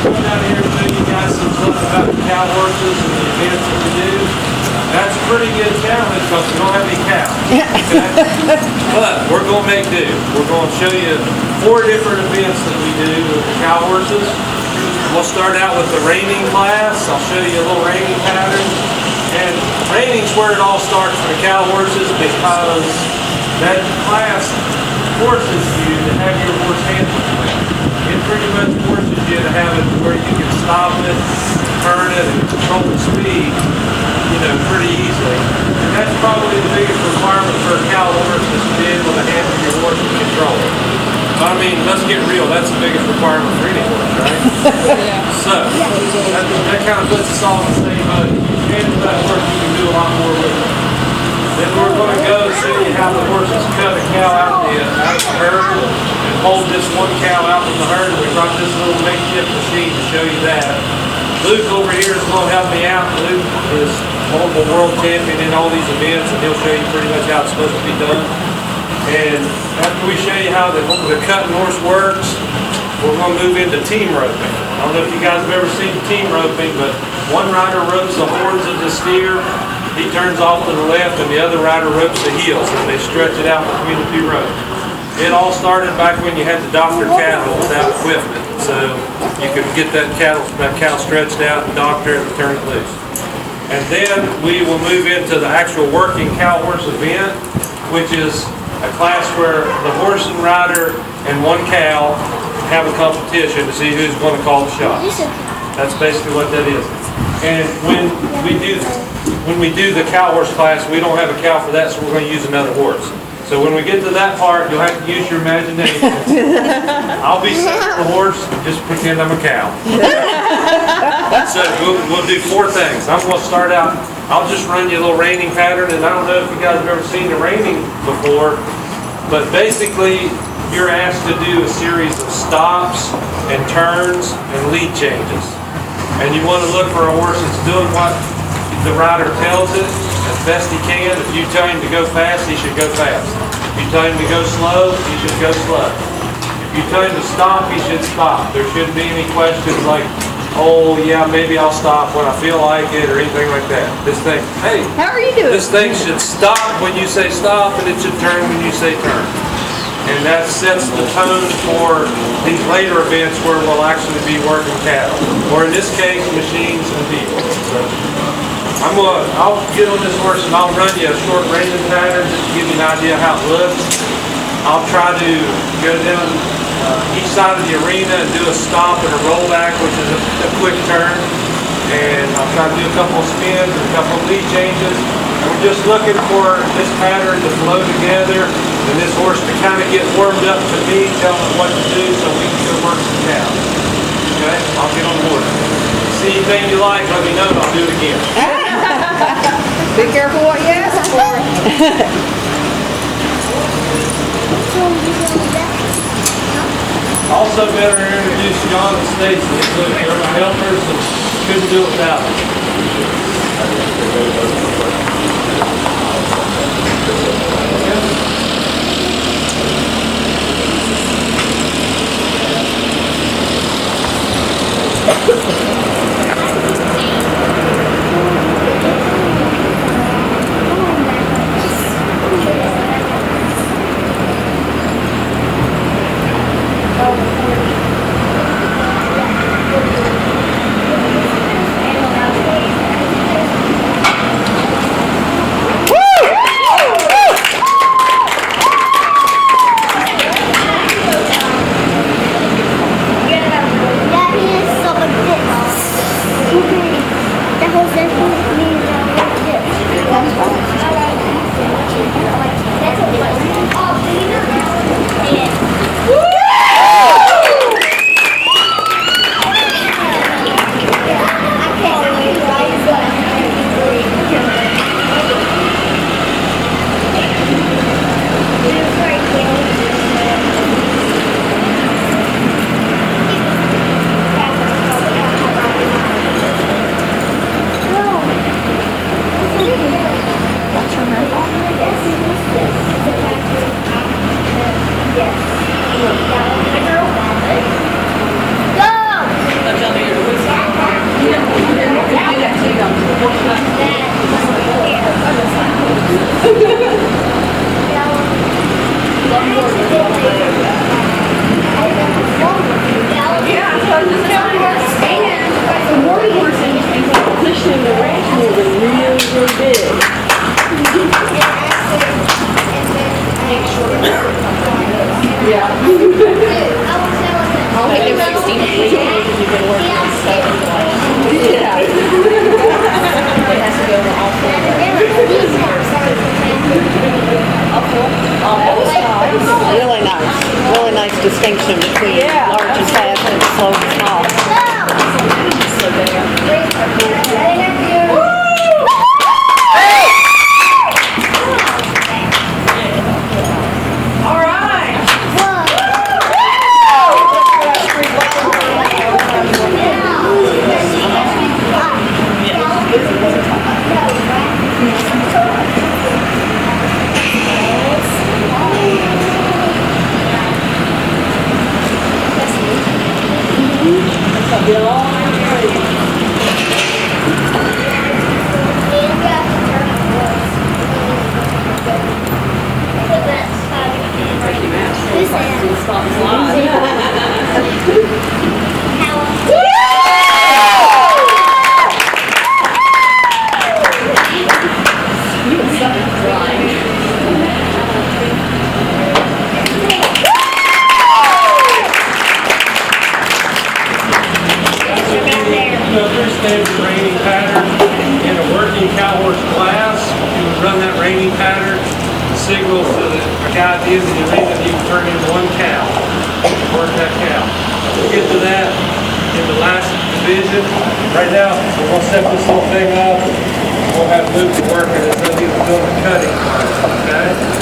come down here and tell you guys some stuff about the cow horses and the events that we do. That's a pretty good challenge because we don't have any cows. Okay? But we're going to make do. We're going to show you 4 different events that we do with the cow horses. We'll start out with the reining class. I'll show you a little reining pattern. And reining's where it all starts for the cow horses because that class forces you to have your horse handled. It pretty much forces you to have it where you can stop it, turn it, and control the speed, pretty easily. And that's probably the biggest requirement for a cow horse is to be able to handle your horse and control it. I mean, let's get real, that's the biggest requirement for any horse, right? Yeah. So, that kind of puts us all in the same boat. If you handle that horse, you can do a lot more with it. Then we're going to go show you how the horses cut a cow out of the herd and hold this one cow out from the herd. We brought this little makeshift machine to show you that. Luke over here is going to help me out. Luke is multiple world champion in all these events, and he'll show you pretty much how it's supposed to be done. And after we show you how the cutting horse works, we're going to move into team roping. I don't know if you guys have ever seen team roping, but one rider ropes the horns of the steer. He turns off to the left, and the other rider ropes the heels, and they stretch it out between the 2 ropes. It all started back when you had to doctor cattle without equipment, so you could get that cow stretched out and doctor it and turn it loose. And then we will move into the actual working cow horse event, which is a class where the horse and rider and one cow have a competition to see who's going to call the shots. That's basically what that is. And when we do the cow horse class, we don't have a cow for that, so we're going to use another horse. So when we get to that part, you'll have to use your imagination. I'll be center the horse and just pretend I'm a cow. So we'll do 4 things. I'm going to start out, I'll just run you a little reining pattern, and I don't know if you guys have ever seen the reining before, but basically you're asked to do a series of stops and turns and lead changes. And you want to look for a horse that's doing what the rider tells it as best he can. If you tell him to go fast, he should go fast. If you tell him to go slow, he should go slow. If you tell him to stop, he should stop. There shouldn't be any questions like, oh yeah, maybe I'll stop when I feel like it or anything like that. This thing, hey, how are you doing? This thing should stop when you say stop, and it should turn when you say turn. And that sets the tone for these later events where we'll actually be working cattle, or in this case, machines and people. So I'll get on this horse and I'll run you a short reining pattern just to give you an idea how it looks. I'll try to go down each side of the arena and do a stop and a rollback, which is a quick turn. And I'll try to do a couple of spins and a couple of lead changes. And we're just looking for this pattern to flow together and this horse to kind of get warmed up to me, telling it what to do so we can go work some cows. Okay? I'll get on board. See anything you like, let me know and I'll do it again. Be careful what you ask for. Also better introduce John and Stacy. They're my helpers and couldn't do it without distinction between large and fast and slow and small. All right. Standard reining pattern in a working cow horse class. You would run that reining pattern, signal so that a guy at the end of the arena, he can turn in one cow, work that cow. We'll get to that in the last division. Right now, we're going to set this whole thing up. We'll have Luke working as though he was doing the cutting part, okay?